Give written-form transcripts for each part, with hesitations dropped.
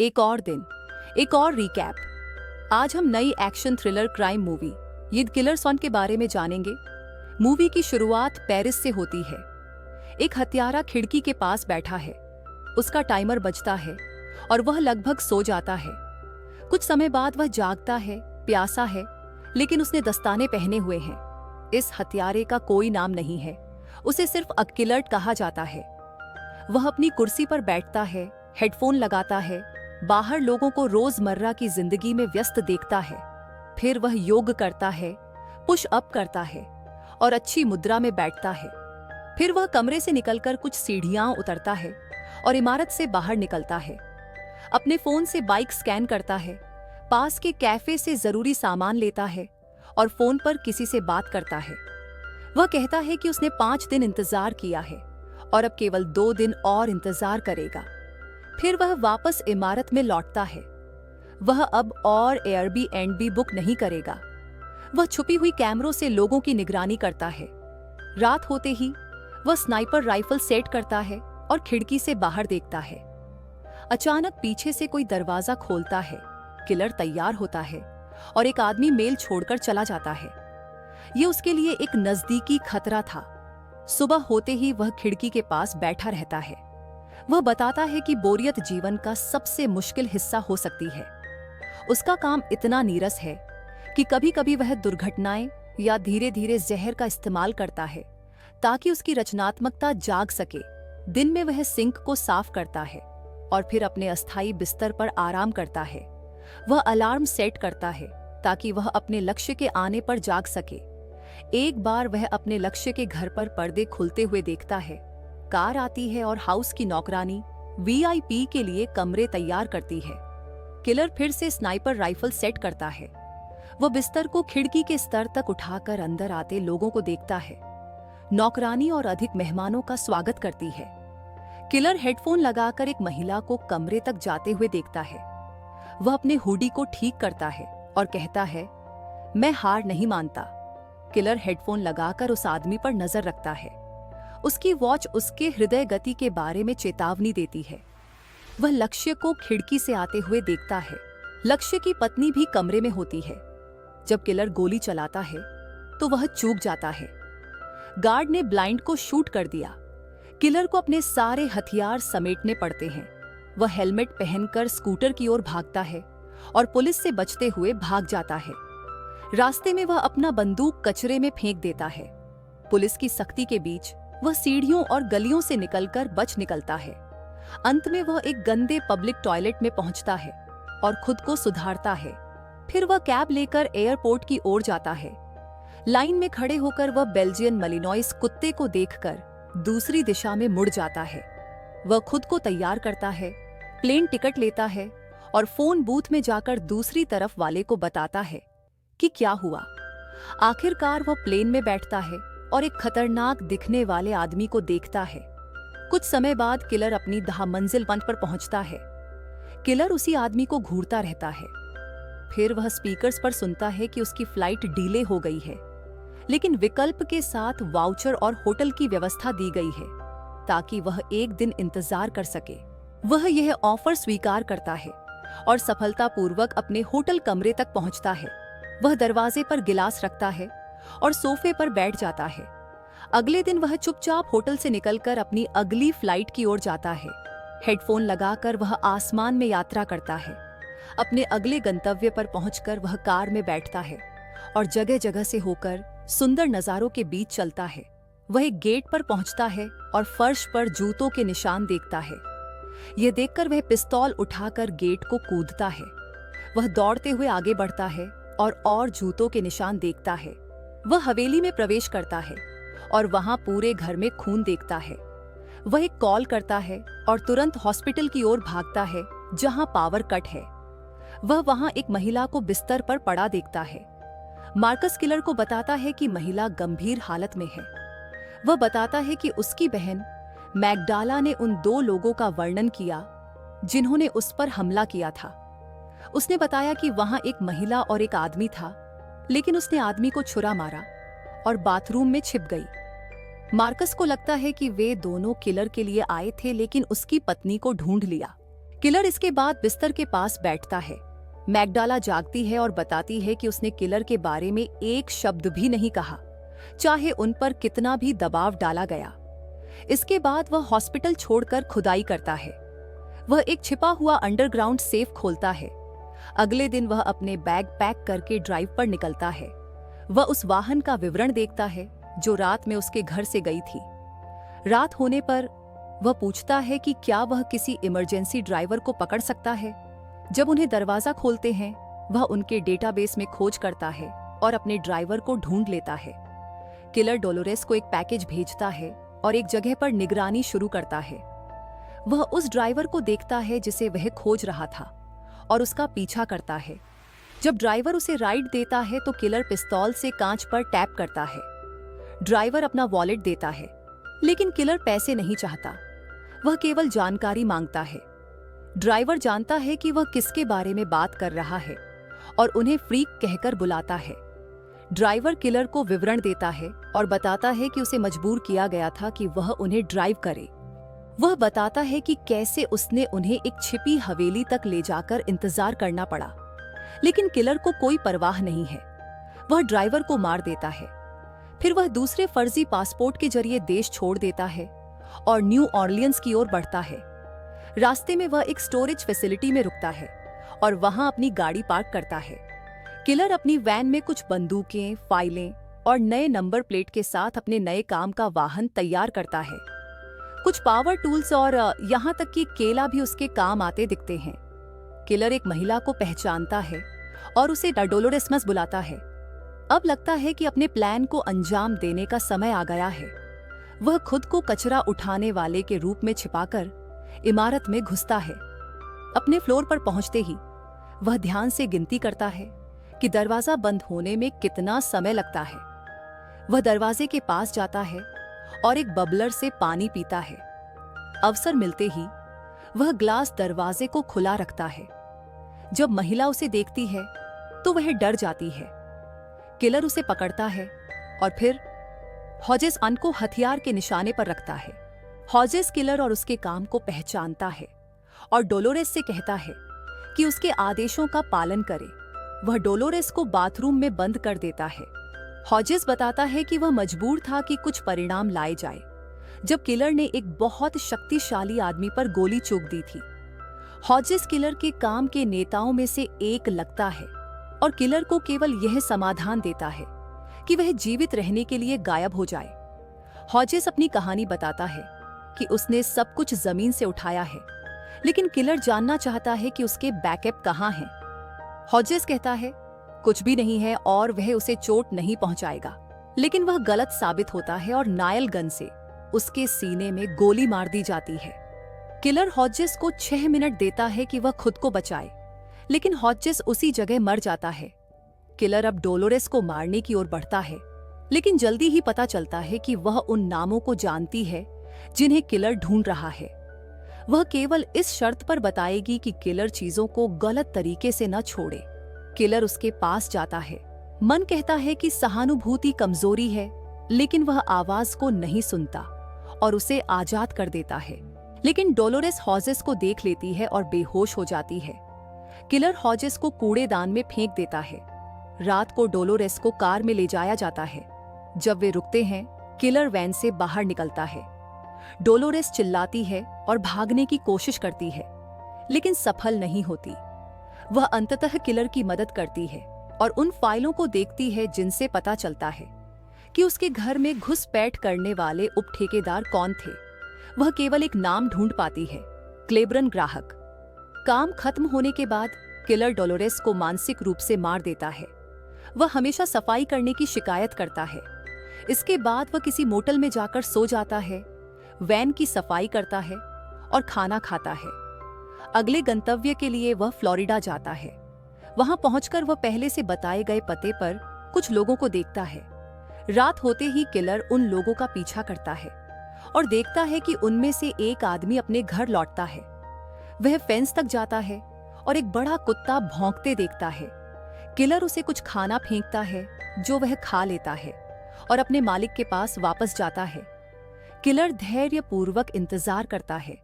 एक और दिन, एक और रिकैप। आज हम नई एक्शन थ्रिलर क्राइम मूवी यिद किलर सॉन के बारे में जानेंगे। मूवी की शुरुआत पेरिस से होती है। एक हत्यारा खिड़की के पास बैठा है। उसका टाइमर बजता है और वह लगभग सो जाता है। कुछ समय बाद वह जागता है, प्यासा है, लेकिन उसने दस्ताने पहने हुए हैं। इस हत्यारे का कोई नाम नहीं है, उसे सिर्फ अकिलर्ट कहा जाता है। वह अपनी कुर्सी पर बैठता है, हेडफोन लगाता है, बाहर लोगों को रोजमर्रा की जिंदगी में व्यस्त देखता है। फिर वह योग करता है, पुश अप करता है और अच्छी मुद्रा में बैठता है। फिर वह कमरे से निकलकर कुछ सीढ़ियां उतरता है और इमारत से बाहर निकलता है। अपने फोन से बाइक स्कैन करता है, पास के कैफे से जरूरी सामान लेता है और फोन पर किसी से बात करता है। वह कहता है कि उसने 5 दिन इंतजार किया है और अब केवल 2 दिन और इंतजार करेगा। फिर वह वापस इमारत में लौटता है। वह अब और एयरबीएनबी बुक नहीं करेगा। वह छुपी हुई कैमरों से लोगों की निगरानी करता है। रात होते ही वह स्नाइपर राइफल सेट करता है और खिड़की से बाहर देखता है। अचानक पीछे से कोई दरवाजा खोलता है। किलर तैयार होता है और एक आदमी मेल छोड़कर चला जाता है। यह उसके लिए एक नजदीकी खतरा था। सुबह होते ही वह खिड़की के पास बैठा रहता है। वह बताता है कि बोरियत जीवन का सबसे मुश्किल हिस्सा हो सकती है। उसका काम इतना नीरस है कि कभी-कभी वह दुर्घटनाएं या धीरे-धीरे जहर का इस्तेमाल करता है ताकि उसकी रचनात्मकता जाग सके। दिन में वह सिंक को साफ करता है और फिर अपने अस्थायी बिस्तर पर आराम करता है। वह अलार्म सेट करता है ताकि वह अपने लक्ष्य के आने पर जाग सके। एक बार वह अपने लक्ष्य के घर पर पर्दे खुलते हुए देखता है। कार आती है और हाउस की नौकरानी वीआईपी के लिए कमरे तैयार करती है। किलर फिर से स्नाइपर राइफल सेट करता है। वह बिस्तर को खिड़की के स्तर तक उठाकर अंदर आते लोगों को देखता है। नौकरानी और अधिक मेहमानों का स्वागत करती है। किलर हेडफोन लगाकर एक महिला को कमरे तक जाते हुए देखता है। वह अपने हुडी को ठीक करता है और कहता है, मैं हार नहीं मानता। किलर हेडफोन लगाकर उस आदमी पर नजर रखता है। उसकी वॉच उसके हृदय गति के बारे में चेतावनी देती है। वह लक्ष्य को खिड़की से आते हुए देखता है। लक्ष्य की पत्नी भी कमरे में होती है। जब किलर गोली चलाता है तो वह चूक जाता है। गार्ड ने ब्लाइंड को शूट कर दिया। किलर को अपने सारे हथियार समेटने पड़ते हैं। वह हेलमेट पहनकर स्कूटर की ओर भागता है और पुलिस से बचते हुए भाग जाता है। रास्ते में वह अपना बंदूक कचरे में फेंक देता है। पुलिस की सख्ती के बीच वह सीढ़ियों और गलियों से निकलकर बच निकलता है। अंत में वह एक गंदे पब्लिक टॉयलेट में पहुंचता है और खुद को सुधारता है। फिर वह कैब लेकर एयरपोर्ट की ओर जाता है। लाइन में खड़े होकर वह बेल्जियन मलिनॉइस कुत्ते को देखकर दूसरी दिशा में मुड़ जाता है। वह खुद को तैयार करता है, प्लेन टिकट लेता है और फोन बूथ में जाकर दूसरी तरफ वाले को बताता है कि क्या हुआ। आखिरकार वह प्लेन में बैठता है और एक खतरनाक दिखने वाले आदमी को देखता है। कुछ समय बाद किलर अपनी 10 मंजिल पर पहुंचता है। किलर उसी आदमी को घूरता रहता है। फिर वह स्पीकर्स पर सुनता है कि उसकी फ्लाइट डिले हो गई है, लेकिन विकल्प के साथ वाउचर और होटल की व्यवस्था दी गई है ताकि वह एक दिन इंतजार कर सके। वह यह ऑफर स्वीकार करता है और सफलतापूर्वक अपने होटल कमरे तक पहुंचता है। वह दरवाजे पर गिलास रखता है और सोफे पर बैठ जाता है। अगले दिन वह चुपचाप होटल से निकलकर अपनी अगली फ्लाइट की ओर जाता है। हेडफोन लगाकर वह आसमान में यात्रा करता है। अपने अगले गंतव्य पर पहुंचकर वह कार में बैठता है और जगह जगह से होकर सुंदर नजारों के बीच चलता है। वह एक गेट पर पहुंचता है और फर्श पर जूतों के निशान देखता है। यह देखकर वह पिस्तौल उठाकर गेट को कूदता है। वह दौड़ते हुए आगे बढ़ता है और जूतों के निशान देखता है। वह हवेली में प्रवेश करता है और वहां पूरे घर में खून देखता है। वह एक कॉल करता है और तुरंत हॉस्पिटल की ओर भागता है जहां पावर कट है। वह वहां एक महिला को बिस्तर पर पड़ा देखता है। मार्कस किलर को बताता है कि महिला गंभीर हालत में है। वह बताता है कि उसकी बहन मैगडाला ने उन 2 लोगों का वर्णन किया जिन्होंने उस पर हमला किया था। उसने बताया कि वहां एक महिला और एक आदमी था, लेकिन उसने आदमी को छुरा मारा और बाथरूम में छिप गई। मार्कस को लगता है कि वे दोनों किलर के लिए आए थे, लेकिन उसकी पत्नी को ढूंढ लिया। किलर इसके बाद बिस्तर के पास बैठता है। मैगडाला जागती है और बताती है कि उसने किलर के बारे में एक शब्द भी नहीं कहा, चाहे उन पर कितना भी दबाव डाला गया। इसके बाद वह हॉस्पिटल छोड़कर खुदाई करता है। वह एक छिपा हुआ अंडरग्राउंड सेफ खोलता है। अगले दिन वह अपने बैग पैक करके ड्राइव पर निकलता है। वह उस वाहन का विवरण देखता है जो रात में उसके घर से गई थी। रात होने पर वह पूछता है कि क्या वह किसी इमरजेंसी ड्राइवर को पकड़ सकता है। जब उन्हें दरवाजा खोलते हैं, वह उनके डेटाबेस में खोज करता है और अपने ड्राइवर को ढूंढ लेता है। किलर डोलोरेस को एक पैकेज भेजता है और एक जगह पर निगरानी शुरू करता है। वह उस ड्राइवर को देखता है जिसे वह खोज रहा था और उसका पीछा करता है। जब ड्राइवर उसे राइड देता है तो किलर पिस्तौल से कांच पर टैप करता है। ड्राइवर अपना वॉलेट देता है, लेकिन किलर पैसे नहीं चाहता। वह केवल जानकारी मांगता है। ड्राइवर जानता है कि वह किसके बारे में बात कर रहा है और उन्हें फ्रीक कहकर बुलाता है। ड्राइवर किलर को विवरण देता है और बताता है कि उसे मजबूर किया गया था कि वह उन्हें ड्राइव करे। वह बताता है कि कैसे उसने उन्हें एक छिपी हवेली तक ले जाकर इंतजार करना पड़ा, लेकिन किलर को कोई परवाह नहीं है। वह ड्राइवर को मार देता है। फिर वह दूसरे फर्जी पासपोर्ट के जरिए देश छोड़ देता है और न्यू ऑर्लियंस की ओर बढ़ता है। रास्ते में वह एक स्टोरेज फैसिलिटी में रुकता है और वहां अपनी गाड़ी पार्क करता है। किलर अपनी वैन में कुछ बंदूकें, फाइलें और नए नंबर प्लेट के साथ अपने नए काम का वाहन तैयार करता है। कुछ पावर टूल्स और यहाँ तक कि केला भी उसके काम आते दिखते हैं। किलर एक महिला को पहचानता है और उसे डोलोरेस बुलाता है। अब लगता है कि अपने प्लान को अंजाम देने का समय आ गया है। वह खुद को कचरा उठाने वाले के रूप में छिपाकर इमारत में घुसता है। अपने फ्लोर पर पहुंचते ही वह ध्यान से गिनती करता है कि दरवाजा बंद होने में कितना समय लगता है। वह दरवाजे के पास जाता है और एक बबलर से पानी पीता है। अवसर मिलते ही वह ग्लास दरवाजे को खुला रखता है। जब महिला उसे देखती है तो वह डर जाती है। किलर उसे पकड़ता है और फिर हॉजेस अन को हथियार के निशाने पर रखता है। हॉजेस किलर और उसके काम को पहचानता है और डोलोरेस से कहता है कि उसके आदेशों का पालन करे। वह डोलोरेस को बाथरूम में बंद कर देता है। हॉजेस बताता है कि वह मजबूर था कि कुछ परिणाम लाए जाए जब किलर ने एक बहुत शक्तिशाली आदमी पर गोली चूक दी थी। हॉजेस किलर के काम के नेताओं में से एक लगता है और किलर को केवल यह समाधान देता है कि वह जीवित रहने के लिए गायब हो जाए। हॉजेस अपनी कहानी बताता है कि उसने सब कुछ जमीन से उठाया है, लेकिन किलर जानना चाहता है कि उसके बैकअप कहाँ हैं। हॉजेस कहता है कुछ भी नहीं है और वह उसे चोट नहीं पहुंचाएगा, लेकिन वह गलत साबित होता है और नायल गन से उसके सीने में गोली मार दी जाती है। किलर हॉजेस को 6 मिनट देता है कि वह खुद को बचाए, लेकिन हॉजेस उसी जगह मर जाता है। किलर अब डोलोरेस को मारने की ओर बढ़ता है, लेकिन जल्दी ही पता चलता है कि वह उन नामों को जानती है जिन्हें किलर ढूंढ रहा है। वह केवल इस शर्त पर बताएगी कि किलर चीजों को गलत तरीके से न छोड़े। किलर उसके पास जाता है। मन कहता है कि सहानुभूति कमजोरी है, लेकिन वह आवाज को नहीं सुनता और उसे आजाद कर देता है। लेकिन डोलोरेस हॉजेस को देख लेती है और बेहोश हो जाती है। किलर हॉजेस को कूड़ेदान में फेंक देता है। रात को डोलोरेस को कार में ले जाया जाता है। जब वे रुकते हैं, किलर वैन से बाहर निकलता है। डोलोरेस चिल्लाती है और भागने की कोशिश करती है, लेकिन सफल नहीं होती। वह अंततः किलर की मदद करती है और उन फाइलों को देखती है जिनसे पता चलता है कि उसके घर में घुसपैठ करने वाले उपठेकेदार कौन थे। वह केवल एक नाम ढूंढ पाती है, क्लेबरन ग्राहक। काम खत्म होने के बाद किलर डोलोरेस को मानसिक रूप से मार देता है। वह हमेशा सफाई करने की शिकायत करता है। इसके बाद वह किसी मोटल में जाकर सो जाता है, वैन की सफाई करता है और खाना खाता है। अगले गंतव्य के लिए वह फ्लोरिडा जाता है। वहां पहुंचकर वह पहले से बताए गए पते पर कुछ लोगों को देखता है। रात होते ही किलर उन लोगों का पीछा करता है और देखता है कि उनमें से एक आदमी अपने घर लौटता है। वह फेंस तक जाता है और एक बड़ा कुत्ता भौंकते देखता है। किलर उसे कुछ खाना फेंकता है जो वह खा लेता है और अपने मालिक के पास वापस जाता है। किलर धैर्यपूर्वक इंतजार करता है।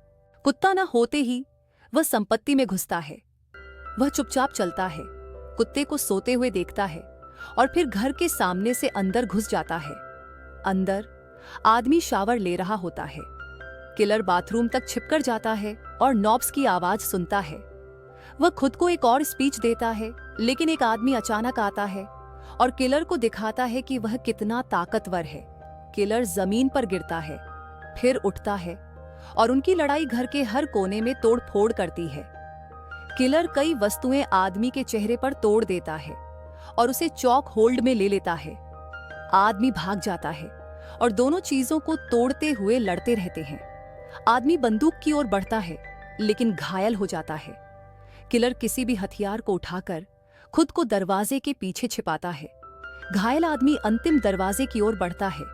कुत्ता न होते ही वह संपत्ति में घुसता है। वह चुपचाप चलता है, कुत्ते को सोते हुए देखता है और फिर घर के सामने से अंदर घुस जाता है। अंदर आदमी शावर ले रहा होता है। किलर बाथरूम तक छिपकर जाता है और नॉब्स की आवाज सुनता है। वह खुद को एक और स्पीच देता है, लेकिन एक आदमी अचानक आता है और किलर को दिखाता है कि वह कितना ताकतवर है। किलर जमीन पर गिरता है, फिर उठता है और उनकी लड़ाई घर के हर कोने में तोड़ फोड़ करती है। किलर कई वस्तुएं आदमी के चेहरे पर तोड़ देता है और उसे चॉक होल्ड में ले लेता है। आदमी भाग जाता है और दोनों चीजों को तोड़ते हुए लड़ते रहते हैं। आदमी बंदूक की ओर बढ़ता है, लेकिन घायल हो जाता है। किलर किसी भी हथियार को उठाकर खुद को दरवाजे के पीछे छिपाता है। घायल आदमी अंतिम दरवाजे की ओर बढ़ता है।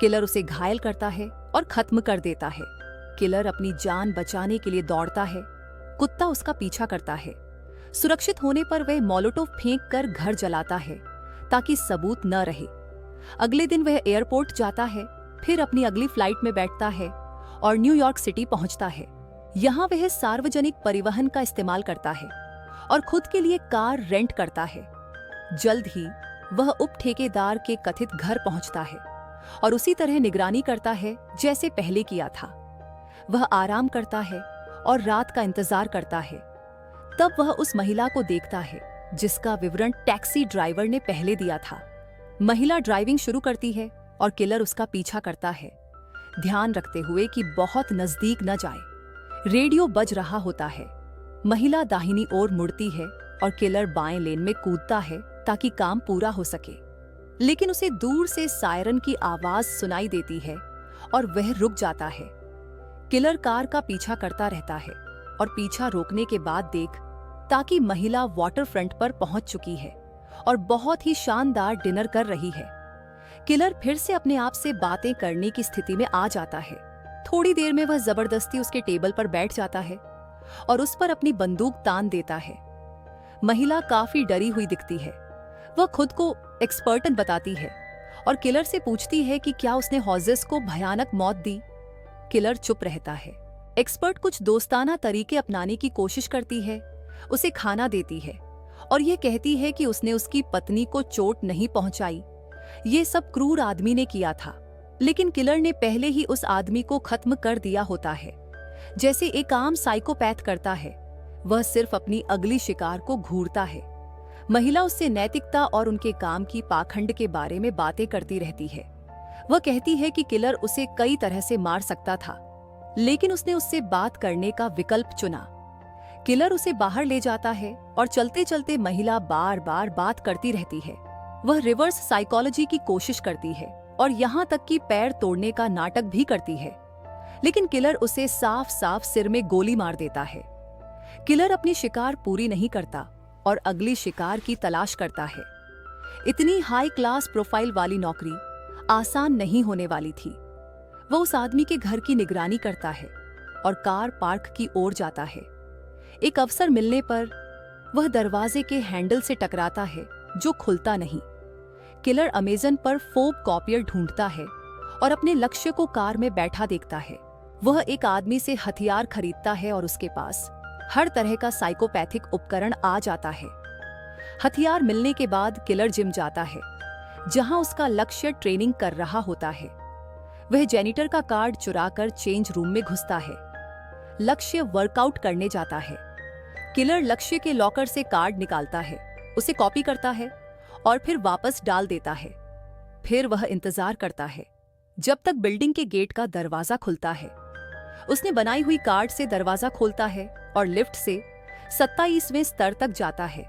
किलर उसे घायल करता है और खत्म कर देता है। किलर अपनी जान बचाने के लिए दौड़ता है। कुत्ता उसका पीछा करता है। सुरक्षित होने पर वह मोलोटोव फेंक कर घर जलाता है ताकि सबूत न रहे। अगले दिन वह एयरपोर्ट जाता है, फिर अपनी अगली फ्लाइट में बैठता है और न्यूयॉर्क सिटी पहुंचता है। यहाँ वह सार्वजनिक परिवहन का इस्तेमाल करता है और खुद के लिए कार रेंट करता है। जल्द ही वह उप ठेकेदार के कथित घर पहुंचता है और उसी तरह निगरानी करता है जैसे पहले किया था। वह आराम करता है और रात का इंतजार करता है। तब वह उस महिला को देखता है जिसका विवरण टैक्सी ड्राइवर ने पहले दिया था। महिला ड्राइविंग शुरू करती है और किलर उसका पीछा करता है, ध्यान रखते हुए कि बहुत नजदीक न जाए। रेडियो बज रहा होता है। महिला दाहिनी ओर मुड़ती है और किलर बाएं लेन में कूदता है ताकि काम पूरा हो सके। लेकिन उसे दूर से सायरन की आवाज सुनाई देती है और वह रुक जाता है। किलर कार का पीछा करता रहता है और पीछा रोकने के बाद देख ताकि महिला वाटर फ्रंट पर पहुंच चुकी है और बहुत ही शानदार डिनर कर रही है। किलर फिर से अपने आप से बातें करने की स्थिति में आ जाता है। थोड़ी देर में वह जबरदस्ती उसके टेबल पर बैठ जाता है और उस पर अपनी बंदूक तान देता है। महिला काफी डरी हुई दिखती है। वह खुद को एक्सपर्टन बताती है और किलर से पूछती है कि क्या उसने हॉजेस को भयानक मौत दी। किलर चुप रहता है। एक्सपर्ट कुछ दोस्ताना तरीके अपनाने की कोशिश करती है, उसे खाना देती है और यह कहती है कि उसने उसकी पत्नी को चोट नहीं पहुंचाई। ये सब क्रूर आदमी ने किया था, लेकिन किलर ने पहले ही उस आदमी को खत्म कर दिया होता है, जैसे एक आम साइकोपैथ करता है। वह सिर्फ अपनी अगली शिकार को घूरता है। महिला उससे नैतिकता और उनके काम की पाखंड के बारे में बातें करती रहती है। वह कहती है कि किलर उसे कई तरह से मार सकता था, लेकिन उसने उससे बात करने का विकल्प चुना। किलर उसे बाहर ले जाता है और चलते चलते महिला बार बार बात करती रहती है। वह रिवर्स साइकोलॉजी की कोशिश करती है और यहाँ तक कि पैर तोड़ने का नाटक भी करती है, लेकिन किलर उसे साफ साफ सिर में गोली मार देता है। किलर अपनी शिकार पूरी नहीं करता और अगली शिकार की तलाश करता है। इतनी हाई क्लास प्रोफाइल वाली नौकरी आसान नहीं होने वाली थी। वह उस आदमी के घर की निगरानी करता है और कार पार्क की ओर जाता है। एक अवसर मिलने पर वह दरवाजे के हैंडल से टकराता है जो खुलता नहीं। किलर अमेज़न पर फोब कॉपियर ढूंढता है और अपने लक्ष्य को कार में बैठा देखता है। वह एक आदमी से हथियार खरीदता है और उसके पास हर तरह का साइकोपैथिक उपकरण आ जाता है। हथियार मिलने के बाद किलर जिम जाता है, जहां उसका लक्ष्य ट्रेनिंग कर रहा होता है। वह जेनिटर का कार्ड चुराकर चेंज रूम में घुसता है। लक्ष्य वर्कआउट करने जाता है। किलर लक्ष्य के लॉकर से कार्ड निकालता है, उसे कॉपी करता है और फिर वापस डाल देता है। फिर वह इंतजार करता है जब तक बिल्डिंग के गेट का दरवाजा खुलता है। उसने बनाई हुई कार्ड से दरवाजा खोलता है और लिफ्ट से 27वें स्तर तक जाता है।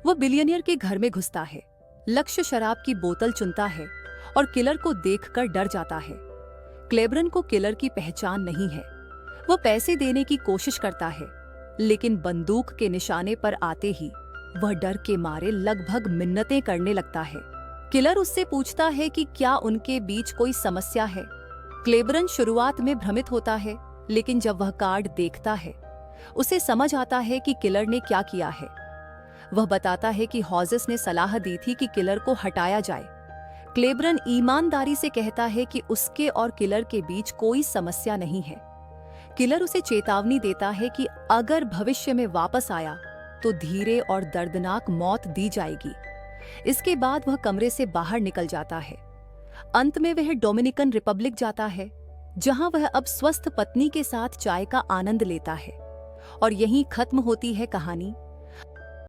वह बिलियनियर के घर में घुसता है। लक्ष्य शराब की बोतल चुनता है और किलर को देखकर डर जाता है। क्लेबरन को किलर की पहचान नहीं है। वह पैसे देने की कोशिश करता है, लेकिन बंदूक के निशाने पर आते ही वह डर के मारे लगभग मिन्नतें करने लगता है। किलर उससे पूछता है कि क्या उनके बीच कोई समस्या है। क्लेबरन शुरुआत में भ्रमित होता है, लेकिन जब वह कार्ड देखता है उसे समझ आता है कि किलर ने क्या किया है। वह बताता है कि हॉजेस ने सलाह दी थी कि किलर को हटाया जाए। क्लेबरन ईमानदारी से कहता है कि उसके और किलर के बीच कोई समस्या नहीं है। किलर उसे चेतावनी देता है कि अगर भविष्य में वापस आया तो धीरे और दर्दनाक मौत दी जाएगी। इसके बाद वह कमरे से बाहर निकल जाता है। अंत में वह डोमिनिकन रिपब्लिक जाता है, जहां वह अब स्वस्थ पत्नी के साथ चाय का आनंद लेता है। और यहीं खत्म होती है कहानी।